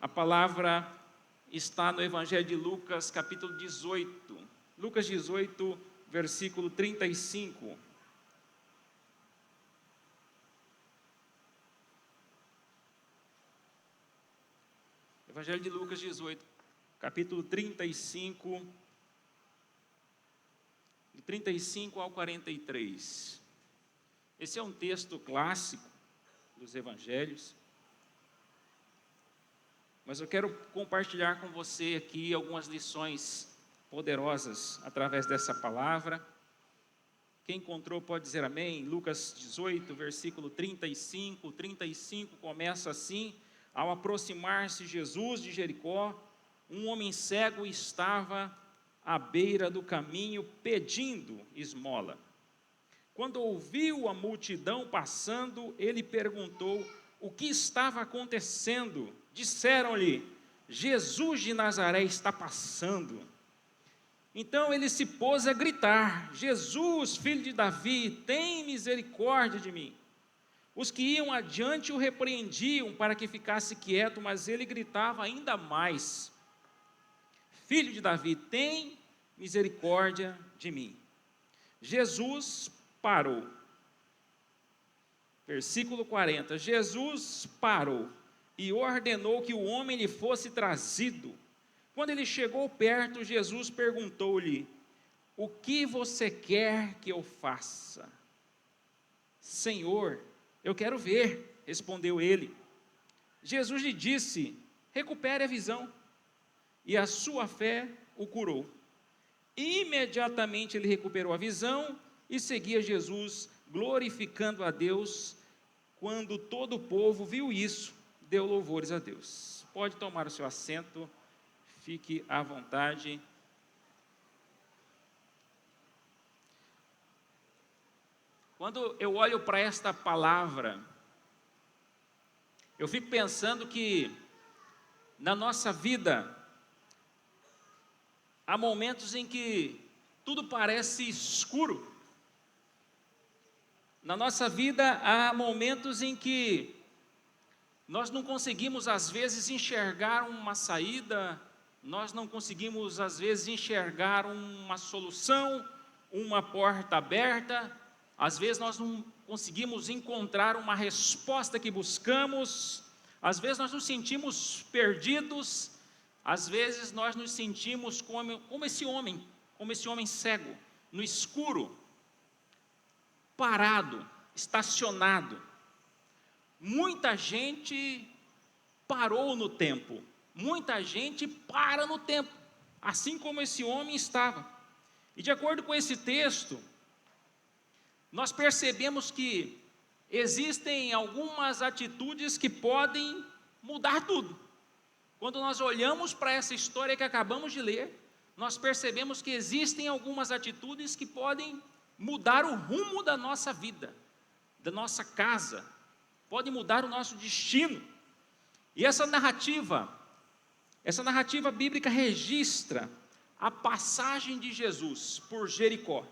A palavra está no Evangelho de Lucas, capítulo 18. Lucas 18, versículo 35. Evangelho de Lucas 18, capítulo 35, de 35 ao 43. Esse é um texto clássico dos evangelhos, mas eu quero compartilhar com você aqui algumas lições poderosas através dessa palavra. Quem encontrou pode dizer amém. Lucas 18, versículo 35. 35 começa assim: ao aproximar-se Jesus de Jericó, um homem cego estava à beira do caminho pedindo esmola. Quando ouviu a multidão passando, ele perguntou o que estava acontecendo. Disseram-lhe: Jesus de Nazaré está passando. Então ele se pôs a gritar: Jesus, filho de Davi, tem misericórdia de mim. Os que iam adiante o repreendiam para que ficasse quieto, mas ele gritava ainda mais: Filho de Davi, tem misericórdia de mim. Jesus parou. Versículo 40. Jesus parou e ordenou que o homem lhe fosse trazido. Quando ele chegou perto, Jesus perguntou-lhe: o que você quer que eu faça? Senhor, eu quero ver, respondeu ele. Jesus lhe disse: recupere a visão. E a sua fé o curou. Imediatamente ele recuperou a visão e seguia Jesus, glorificando a Deus. Quando todo o povo viu isso, deu louvores a Deus. Pode tomar o seu assento, fique à vontade. Quando eu olho para esta palavra, eu fico pensando que na nossa vida há momentos em que tudo parece escuro. Na nossa vida há momentos em que nós não conseguimos às vezes enxergar uma saída, nós não conseguimos às vezes enxergar uma solução, uma porta aberta, às vezes nós não conseguimos encontrar uma resposta que buscamos, às vezes nós nos sentimos perdidos, às vezes nós nos sentimos como esse homem cego, no escuro, parado, estacionado. Muita gente parou no tempo, muita gente para no tempo, assim como esse homem estava. E de acordo com esse texto, nós percebemos que existem algumas atitudes que podem mudar tudo. Quando nós olhamos para essa história que acabamos de ler, nós percebemos que existem algumas atitudes que podem mudar o rumo da nossa vida, da nossa casa, pode mudar o nosso destino. E essa narrativa bíblica registra a passagem de Jesus por Jericó.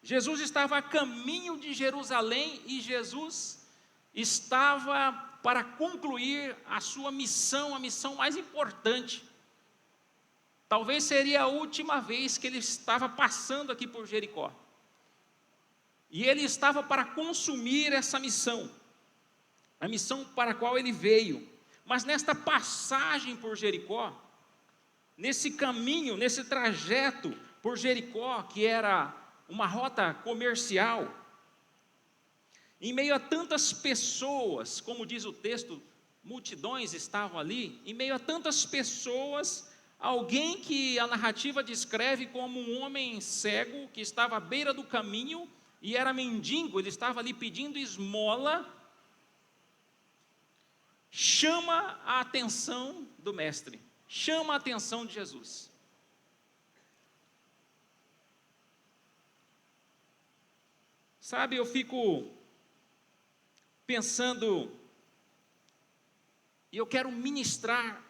Jesus estava a caminho de Jerusalém e Jesus estava para concluir a sua missão, a missão mais importante. Talvez seria a última vez que ele estava passando aqui por Jericó. E ele estava para consumir essa missão, a missão para a qual ele veio. Mas nesta passagem por Jericó, nesse caminho, nesse trajeto por Jericó, que era uma rota comercial, em meio a tantas pessoas, como diz o texto, multidões estavam ali, em meio a tantas pessoas, alguém que a narrativa descreve como um homem cego, que estava à beira do caminho, e era mendigo, ele estava ali pedindo esmola, chama a atenção do mestre, chama a atenção de Jesus. Sabe, eu fico pensando, e eu quero ministrar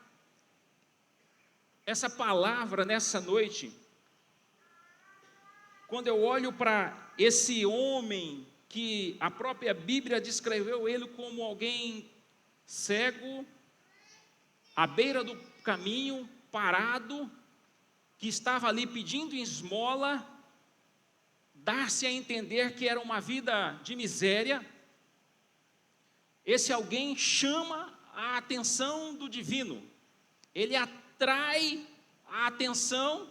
essa palavra nessa noite, quando eu olho para esse homem que a própria Bíblia descreveu ele como alguém cego, à beira do caminho, parado, que estava ali pedindo esmola, dar-se a entender que era uma vida de miséria. Esse alguém chama a atenção do divino, ele atrai a atenção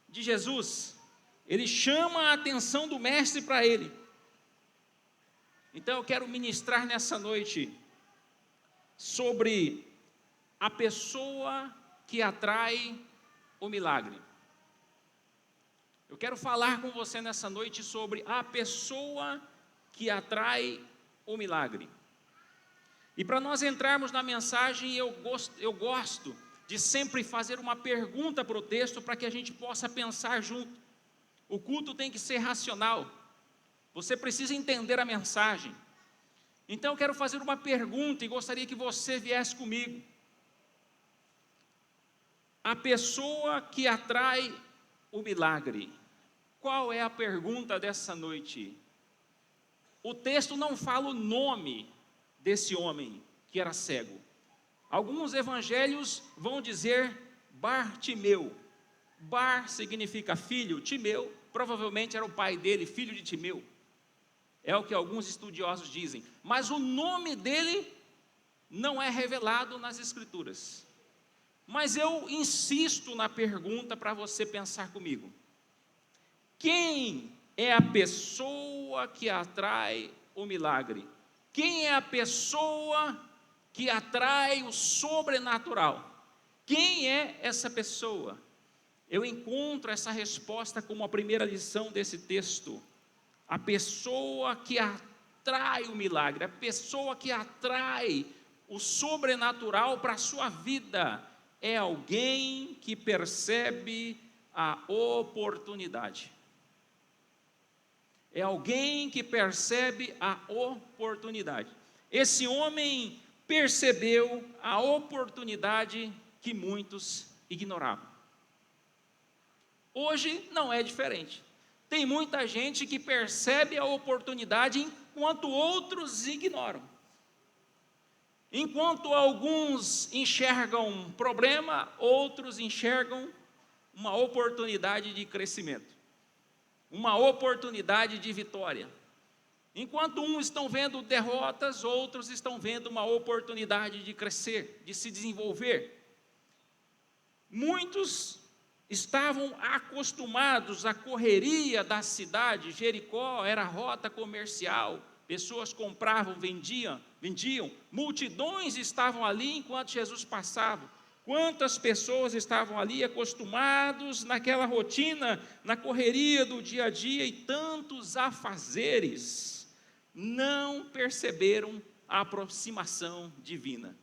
de Jesus, ele chama a atenção do mestre para ele. Então eu quero ministrar nessa noite sobre a pessoa que atrai o milagre. Eu quero falar com você nessa noite sobre a pessoa que atrai o milagre. E para nós entrarmos na mensagem, eu gosto de sempre fazer uma pergunta para o texto, para que a gente possa pensar junto. O culto tem que ser racional. Você precisa entender a mensagem. Então eu quero fazer uma pergunta e gostaria que você viesse comigo. A pessoa que atrai o milagre. Qual é a pergunta dessa noite? O texto não fala o nome desse homem que era cego. Alguns evangelhos vão dizer Bartimeu. Bar significa filho, Timeu provavelmente era o pai dele, filho de Timeu. É o que alguns estudiosos dizem. Mas o nome dele não é revelado nas Escrituras. Mas eu insisto na pergunta para você pensar comigo. Quem é a pessoa que atrai o milagre? Quem é a pessoa que atrai o sobrenatural? Quem é essa pessoa? Eu encontro essa resposta como a primeira lição desse texto. A pessoa que atrai o milagre, a pessoa que atrai o sobrenatural para a sua vida, é alguém que percebe a oportunidade. É alguém que percebe a oportunidade. Esse homem percebeu a oportunidade que muitos ignoravam. Hoje não é diferente. Tem muita gente que percebe a oportunidade enquanto outros ignoram. Enquanto alguns enxergam um problema, outros enxergam uma oportunidade de crescimento, uma oportunidade de vitória. Enquanto uns estão vendo derrotas, outros estão vendo uma oportunidade de crescer, de se desenvolver. Muitos estavam acostumados à correria da cidade. Jericó era rota comercial, pessoas compravam, vendiam, multidões estavam ali enquanto Jesus passava. Quantas pessoas estavam ali acostumados naquela rotina, na correria do dia a dia, e tantos afazeres não perceberam a aproximação divina.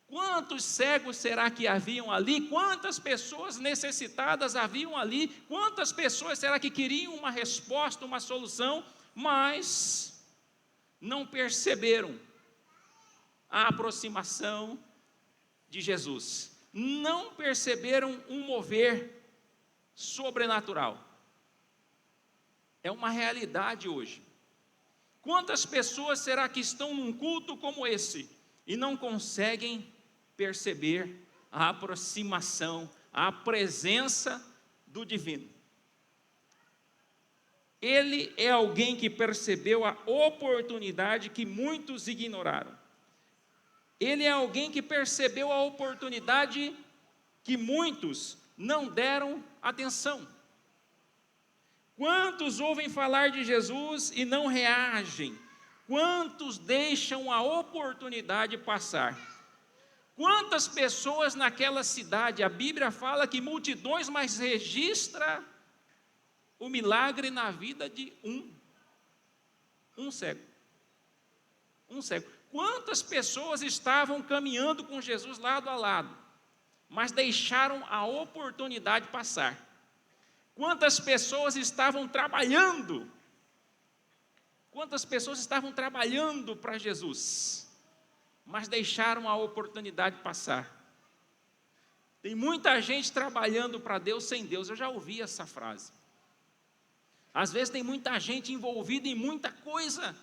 Quantos cegos será que haviam ali? Quantas pessoas necessitadas haviam ali? Quantas pessoas será que queriam uma resposta, uma solução, mas não perceberam a aproximação de Jesus? Não perceberam um mover sobrenatural. É uma realidade hoje. Quantas pessoas será que estão num culto como esse e não conseguem perceber a aproximação, a presença do divino? Ele é alguém que percebeu a oportunidade que muitos ignoraram. Ele é alguém que percebeu a oportunidade que muitos não deram atenção. Quantos ouvem falar de Jesus e não reagem? Quantos deixam a oportunidade passar? Quantas pessoas naquela cidade, a Bíblia fala que multidões, mas registra o milagre na vida de um cego. Um cego. Quantas pessoas estavam caminhando com Jesus lado a lado, mas deixaram a oportunidade passar? Quantas pessoas estavam trabalhando? Quantas pessoas estavam trabalhando para Jesus, mas deixaram a oportunidade passar? Tem muita gente trabalhando para Deus sem Deus. Eu já ouvi essa frase. Às vezes tem muita gente envolvida em muita coisa,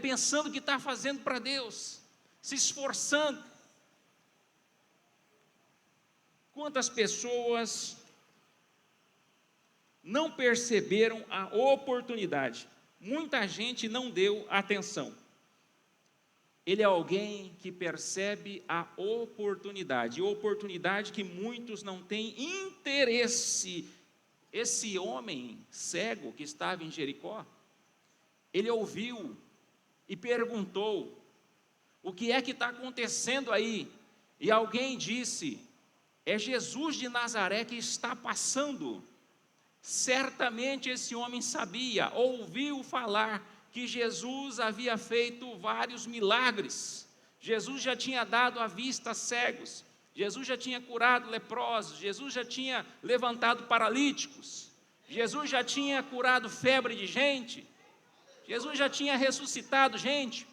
pensando que está fazendo para Deus, se esforçando, Quantas pessoas não perceberam a oportunidade? Muita gente não deu atenção. Ele é alguém que percebe a oportunidade que muitos não têm interesse. Esse homem cego que estava em Jericó, ele ouviu e perguntou: o que é que está acontecendo aí? E alguém disse: é Jesus de Nazaré que está passando. Certamente esse homem sabia, ouviu falar que Jesus havia feito vários milagres. Jesus já tinha dado a vista a cegos, Jesus já tinha curado leprosos, Jesus já tinha levantado paralíticos, Jesus já tinha curado febre de gente, Jesus já tinha ressuscitado gente.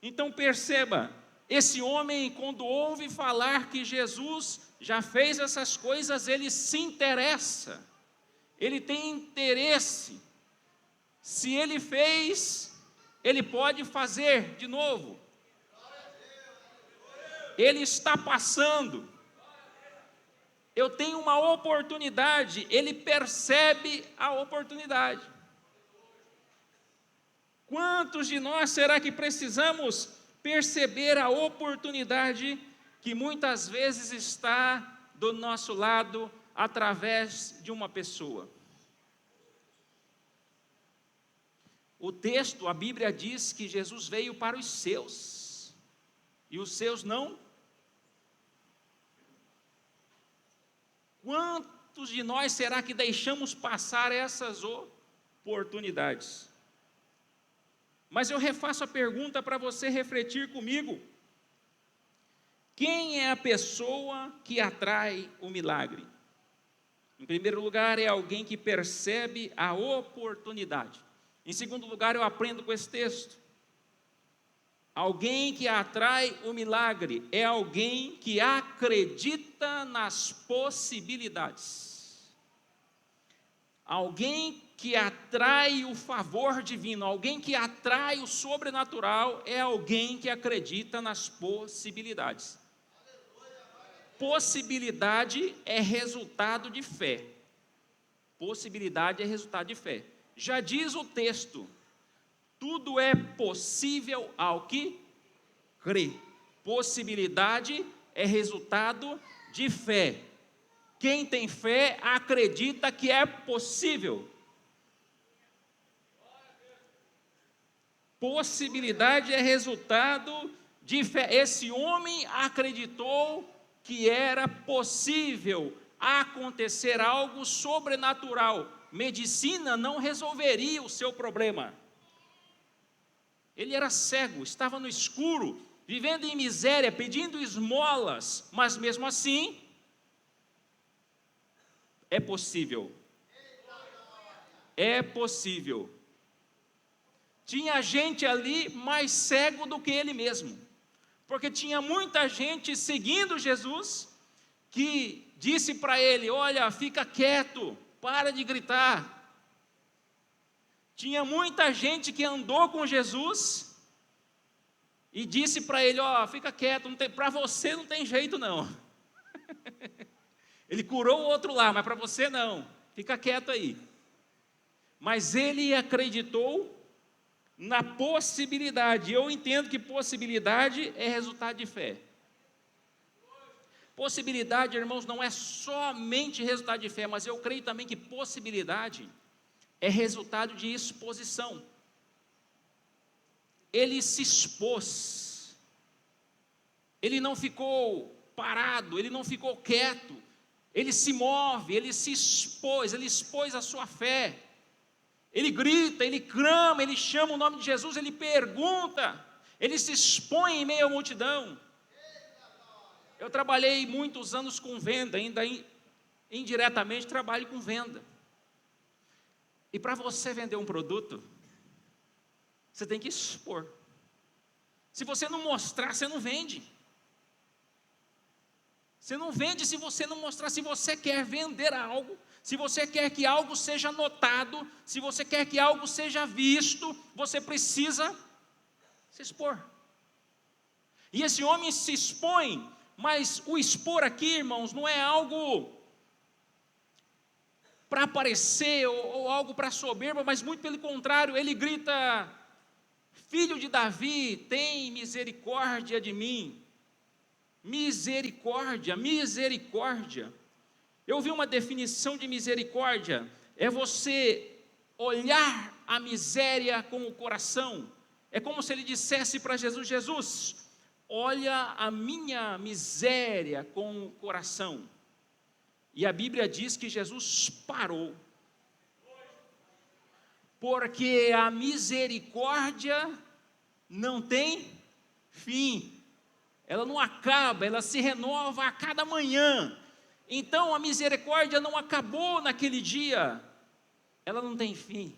Então perceba, esse homem, quando ouve falar que Jesus já fez essas coisas, ele se interessa, ele tem interesse. Se ele fez, ele pode fazer de novo. Ele está passando. Eu tenho uma oportunidade, ele percebe a oportunidade. Quantos de nós será que precisamos perceber a oportunidade que muitas vezes está do nosso lado através de uma pessoa? O texto, a Bíblia diz que Jesus veio para os seus, e os seus não. Quantos de nós será que deixamos passar essas oportunidades? Mas eu refaço a pergunta para você refletir comigo. Quem é a pessoa que atrai o milagre? Em primeiro lugar, é alguém que percebe a oportunidade. Em segundo lugar, eu aprendo com esse texto. Alguém que atrai o milagre é alguém que acredita nas possibilidades. Alguém que atrai o favor divino, alguém que atrai o sobrenatural, é alguém que acredita nas possibilidades. Possibilidade é resultado de fé. Possibilidade é resultado de fé. Já diz o texto: tudo é possível ao que crê. Possibilidade é resultado de fé. Quem tem fé acredita que é possível. Possibilidade é resultado de fé. Esse homem acreditou que era possível acontecer algo sobrenatural. Medicina não resolveria o seu problema. Ele era cego, estava no escuro, vivendo em miséria, pedindo esmolas, mas mesmo assim, é possível. É possível. Tinha gente ali mais cego do que ele mesmo, porque tinha muita gente seguindo Jesus, que disse para ele: olha, fica quieto, para de gritar. Tinha muita gente que andou com Jesus e disse para ele: ó, fica quieto, para você não tem jeito não. Ele curou o outro lá, mas para você não, fica quieto aí. Mas ele acreditou na possibilidade. Eu entendo que possibilidade é resultado de fé. Possibilidade, irmãos, não é somente resultado de fé, mas eu creio também que possibilidade é resultado de exposição. Ele se expôs, ele não ficou parado, ele não ficou quieto, ele se move, ele se expôs, ele expôs a sua fé, ele grita, ele clama, ele chama o nome de Jesus, ele pergunta, ele se expõe em meio à multidão. Eu trabalhei muitos anos com venda, ainda indiretamente trabalho com venda. E para você vender um produto, você tem que expor. Se você não mostrar, você não vende. Você não vende se você não mostrar. Se você quer vender algo, se você quer que algo seja notado, se você quer que algo seja visto, você precisa se expor. E esse homem se expõe Mas o expor aqui, irmãos, não é algo para aparecer ou algo para soberba, mas muito pelo contrário, ele grita: filho de Davi, tem misericórdia de mim. Misericórdia, misericórdia. Eu vi uma definição de misericórdia: é você olhar a miséria com o coração. É como se ele dissesse para Jesus: Jesus, olha a minha miséria com o coração. E a Bíblia diz que Jesus parou, porque a misericórdia não tem fim, ela não acaba, ela se renova a cada manhã. Então a misericórdia não acabou naquele dia, ela não tem fim.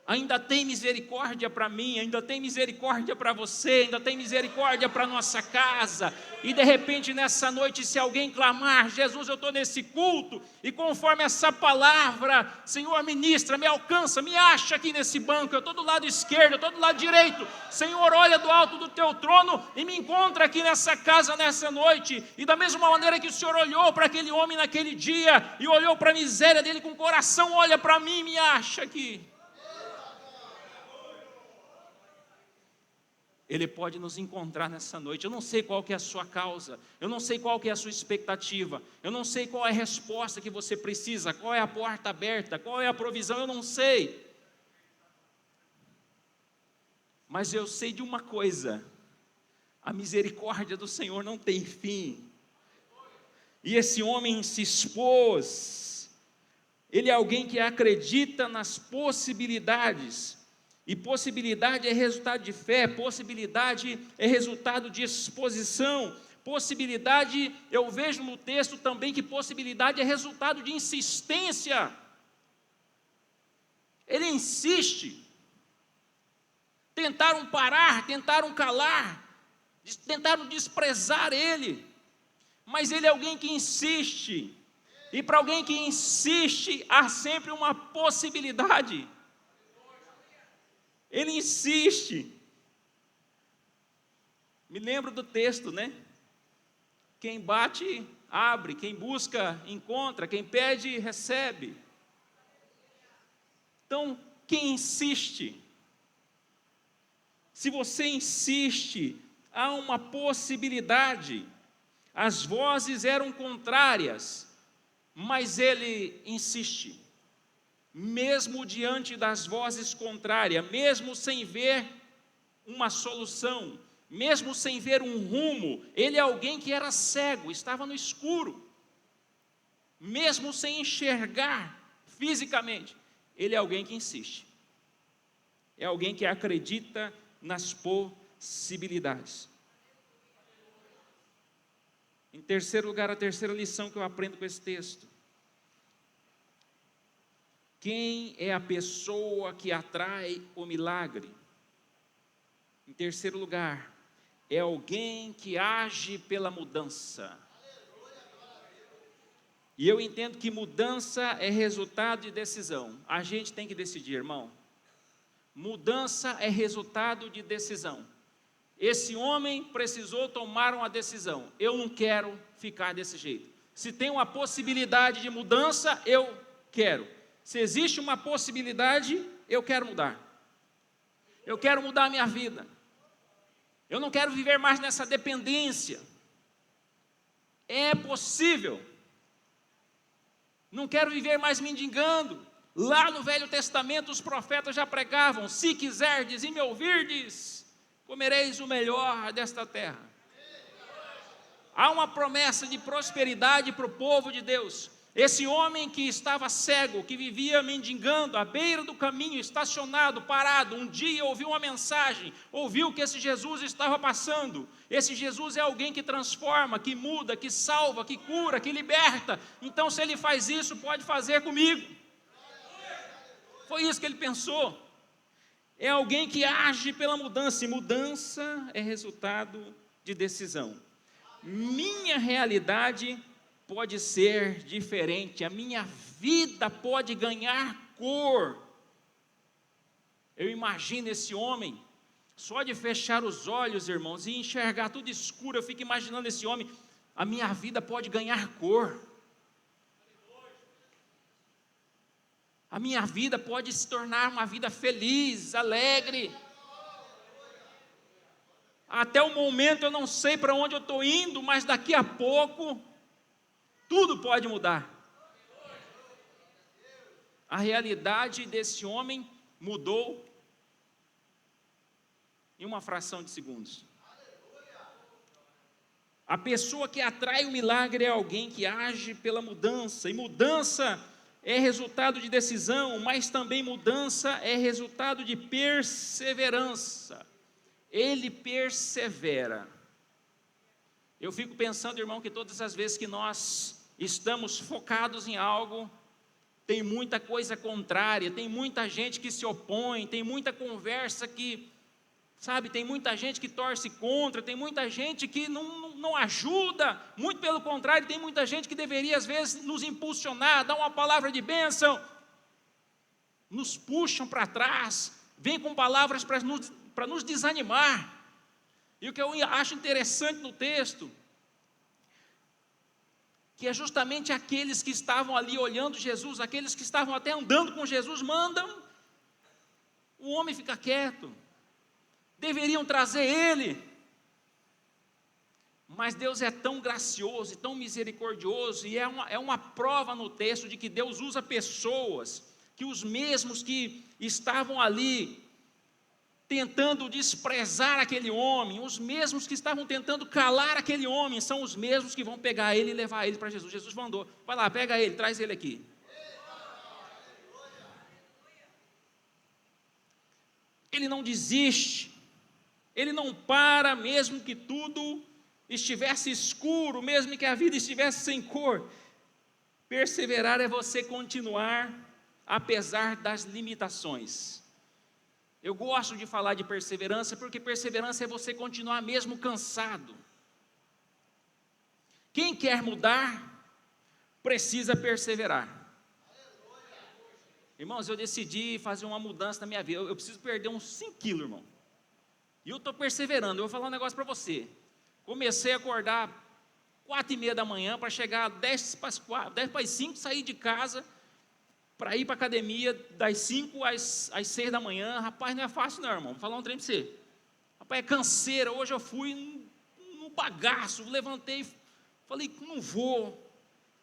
Ainda tem misericórdia para mim, ainda tem misericórdia para você, ainda tem misericórdia para a nossa casa. E de repente nessa noite, se alguém clamar: Jesus, eu estou nesse culto, e conforme essa palavra, Senhor, ministra, me alcança, me acha aqui nesse banco, eu estou do lado esquerdo, eu estou do lado direito, Senhor, olha do alto do teu trono e me encontra aqui nessa casa nessa noite. E da mesma maneira que o Senhor olhou para aquele homem naquele dia, e olhou para a miséria dele com o coração, olha para mim e me acha aqui. Ele pode nos encontrar nessa noite. Eu não sei qual que é a sua causa, eu não sei qual que é a sua expectativa, eu não sei qual é a resposta que você precisa, qual é a porta aberta, qual é a provisão, eu não sei. Mas eu sei de uma coisa: a misericórdia do Senhor não tem fim. E esse homem se expôs. Ele é alguém que acredita nas possibilidades. E possibilidade é resultado de fé, possibilidade é resultado de exposição, possibilidade, eu vejo no texto também que possibilidade é resultado de insistência. Ele insiste. Tentaram parar, tentaram calar, tentaram desprezar ele, mas ele é alguém que insiste, e para alguém que insiste, há sempre uma possibilidade. Ele insiste. Me lembro do texto, né? Quem bate, abre. Quem busca, encontra. Quem pede, recebe. Então, quem insiste? Se você insiste, há uma possibilidade. As vozes eram contrárias, mas ele insiste. Mesmo diante das vozes contrárias, mesmo sem ver uma solução, mesmo sem ver um rumo, ele é alguém que era cego, estava no escuro, mesmo sem enxergar fisicamente, ele é alguém que insiste, é alguém que acredita nas possibilidades. Em terceiro lugar, a terceira lição que eu aprendo com esse texto: quem é a pessoa que atrai o milagre? Em terceiro lugar, é alguém que age pela mudança. E eu entendo que mudança é resultado de decisão. A gente tem que decidir, irmão. Mudança é resultado de decisão. Esse homem precisou tomar uma decisão: eu não quero ficar desse jeito. Se tem uma possibilidade de mudança, eu quero. Se existe uma possibilidade, eu quero mudar. Eu quero mudar a minha vida. Eu não quero viver mais nessa dependência. É possível. Não quero viver mais mendigando. Lá no Velho Testamento os profetas já pregavam: se quiserdes e me ouvirdes, comereis o melhor desta terra. Há uma promessa de prosperidade para o povo de Deus. Esse homem que estava cego, que vivia mendigando à beira do caminho, estacionado, parado, um dia ouviu uma mensagem, ouviu que esse Jesus estava passando. Esse Jesus é alguém que transforma, que muda, que salva, que cura, que liberta. Então, se ele faz isso, pode fazer comigo. Foi isso que ele pensou. É alguém que age pela mudança, e mudança é resultado de decisão. Minha realidade pode ser diferente, a minha vida pode ganhar cor. Eu imagino esse homem Só de fechar os olhos, irmãos, e enxergar tudo escuro, eu fico imaginando esse homem, a minha vida pode ganhar cor. A minha vida pode se tornar uma vida feliz, alegre. Até o momento eu não sei para onde eu estou indo, mas daqui a pouco, tudo pode mudar. A realidade desse homem mudou em uma fração de segundos. A pessoa que atrai o milagre é alguém que age pela mudança, e mudança é resultado de decisão, mas também mudança é resultado de perseverança. Ele persevera. Eu fico pensando, irmão, que todas as vezes que nós estamos focados em algo, tem muita coisa contrária, tem muita gente que se opõe, tem muita conversa que, sabe, tem muita gente que torce contra, tem muita gente que não ajuda, muito pelo contrário, tem muita gente que deveria às vezes nos impulsionar, dar uma palavra de bênção, nos puxam para trás, vem com palavras para nos desanimar. E o que eu acho interessante no texto, que é justamente aqueles que estavam ali olhando Jesus, aqueles que estavam até andando com Jesus, mandam o homem ficar quieto, deveriam trazer ele, mas Deus é tão gracioso e tão misericordioso, e é uma prova no texto de que Deus usa pessoas, que os mesmos que estavam ali, tentando desprezar aquele homem, os mesmos que estavam tentando calar aquele homem, são os mesmos que vão pegar ele e levar ele para Jesus. Jesus mandou, vai lá, pega ele, traz ele aqui. Ele não desiste, ele não para, mesmo que tudo estivesse escuro, mesmo que a vida estivesse sem cor. Perseverar é você continuar, apesar das limitações. Eu gosto de falar de perseverança, porque perseverança é você continuar mesmo cansado. Quem quer mudar, precisa perseverar. Irmãos, eu decidi fazer uma mudança na minha vida, eu preciso perder uns 5 quilos, irmão. E eu estou perseverando, eu vou falar um negócio para você. Comecei a acordar 4h30 da manhã, para chegar 10 para as 5, sair de casa, para ir para a academia das 5 às 6 da manhã. Rapaz, não é fácil não, irmão, vou falar um trem para você. Rapaz, é canseira. Hoje eu fui no bagaço, levantei, falei, não vou.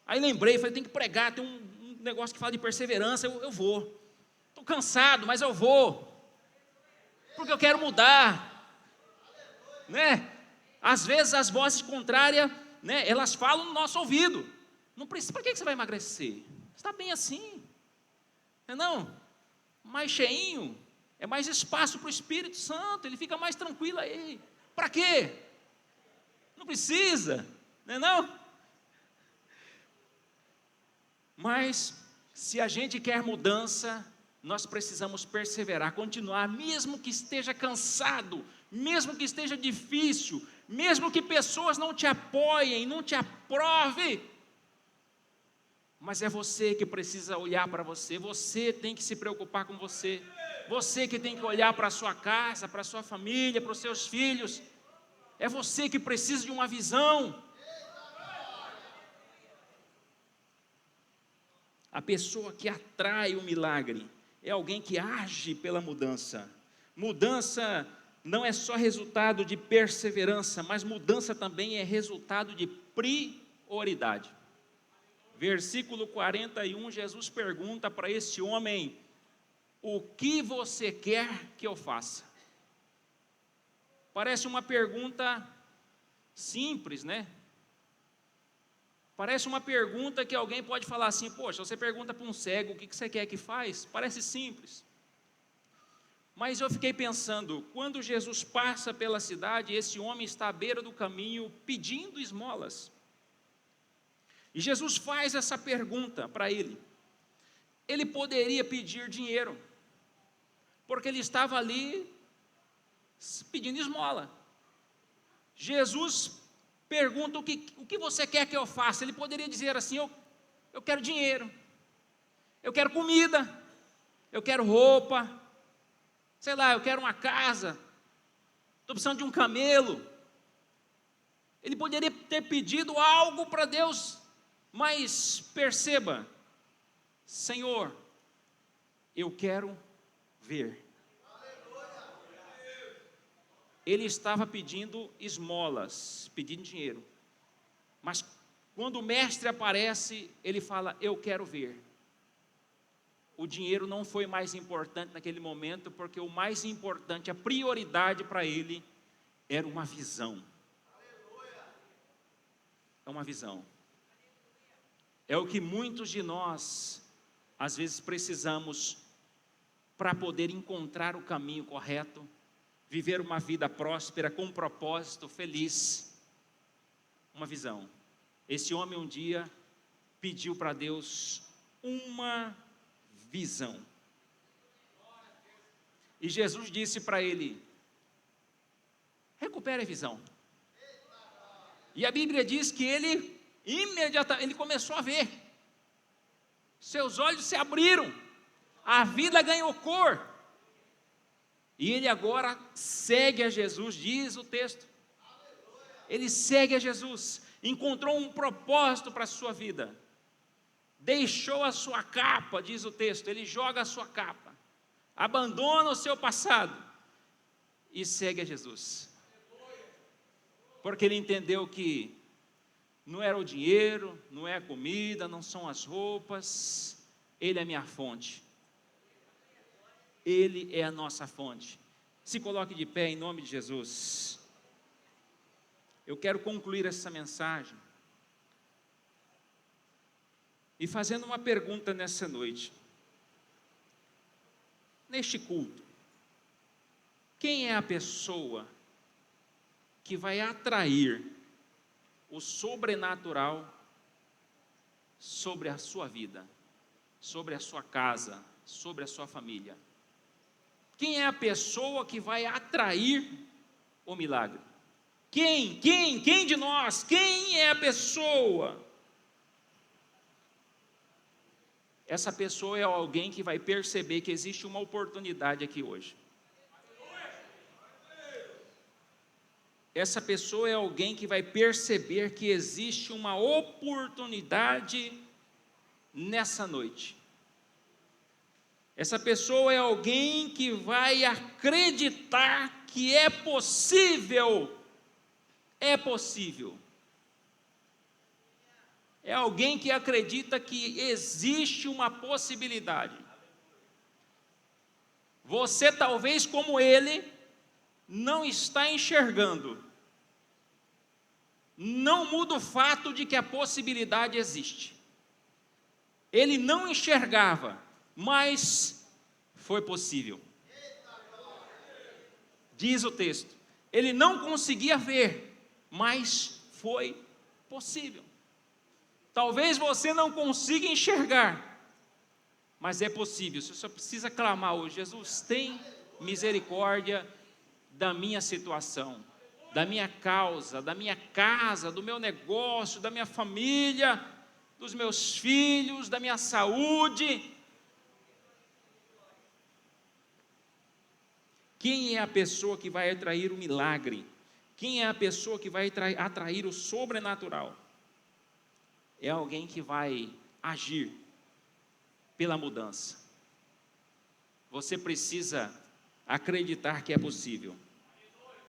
Aí lembrei, falei, tem que pregar, tem um negócio que fala de perseverança, eu vou. Estou cansado, mas eu vou, porque eu quero mudar, né? Às vezes as vozes contrárias, né, elas falam no nosso ouvido. Não precisa, para que você vai emagrecer? Você está bem assim. Não, mais cheinho, é mais espaço para o Espírito Santo, ele fica mais tranquilo aí. Para quê? Não precisa, não? Mas, se a gente quer mudança, nós precisamos perseverar, continuar, mesmo que esteja cansado, mesmo que esteja difícil, mesmo que pessoas não te apoiem, não te aprovem. Mas é você que precisa olhar para você, você tem que se preocupar com você, você que tem que olhar para a sua casa, para a sua família, para os seus filhos, é você que precisa de uma visão. A pessoa que atrai o milagre é alguém que age pela mudança. Mudança não é só resultado de perseverança, mas mudança também é resultado de prioridade. Versículo 41, Jesus pergunta para este homem, o que você quer que eu faça? Parece uma pergunta simples, né? Parece uma pergunta que alguém pode falar assim, poxa, você pergunta para um cego, o que você quer que faz? Parece simples. Mas eu fiquei pensando, quando Jesus passa pela cidade, esse homem está à beira do caminho pedindo esmolas. E Jesus faz essa pergunta para ele. Ele poderia pedir dinheiro, porque ele estava ali pedindo esmola. Jesus pergunta, o que você quer que eu faça? Ele poderia dizer assim, eu quero dinheiro, eu quero comida, eu quero roupa, sei lá, eu quero uma casa, estou precisando de um camelo. Ele poderia ter pedido algo para Deus, mas perceba, Senhor, eu quero ver. Ele estava pedindo esmolas, pedindo dinheiro, mas quando o mestre aparece, ele fala, eu quero ver. O dinheiro não foi mais importante naquele momento, porque o mais importante, a prioridade para ele, era uma visão. É uma visão. É o que muitos de nós, às vezes, precisamos para poder encontrar o caminho correto, viver uma vida próspera, com um propósito, feliz. Uma visão. Esse homem um dia pediu para Deus uma visão. E Jesus disse para ele, recupere a visão. E a Bíblia diz que ele imediatamente começou a ver. Seus olhos se abriram. A vida ganhou cor. E ele agora segue a Jesus, diz o texto. Ele segue a Jesus. Encontrou um propósito para a sua vida. Deixou a sua capa, diz o texto. Ele joga a sua capa. Abandona o seu passado. E segue a Jesus. Porque ele entendeu que não era o dinheiro, não é a comida, não são as roupas. Ele é a minha fonte. Ele é a nossa fonte. Se coloque de pé em nome de Jesus. Eu quero concluir essa mensagem e fazendo uma pergunta nessa noite. Neste culto, quem é a pessoa que vai atrair o sobrenatural sobre a sua vida, sobre a sua casa, sobre a sua família? Quem é a pessoa que vai atrair o milagre? Quem de nós? Quem é a pessoa? Essa pessoa é alguém que vai perceber que existe uma oportunidade aqui hoje. Essa pessoa é alguém que vai perceber que existe uma oportunidade nessa noite. Essa pessoa é alguém que vai acreditar que é possível. É possível. É alguém que acredita que existe uma possibilidade. Você, talvez como ele, não está enxergando. Não muda o fato de que a possibilidade existe. Ele não enxergava, mas foi possível. Diz o texto. Ele não conseguia ver, mas foi possível. Talvez você não consiga enxergar, mas é possível. Você só precisa clamar hoje: Jesus, tem misericórdia da minha situação, da minha causa, da minha casa, do meu negócio, da minha família, dos meus filhos, da minha saúde. Quem é a pessoa que vai atrair o milagre? Quem é a pessoa que vai atrair o sobrenatural? É alguém que vai agir pela mudança. Você precisa acreditar que é possível.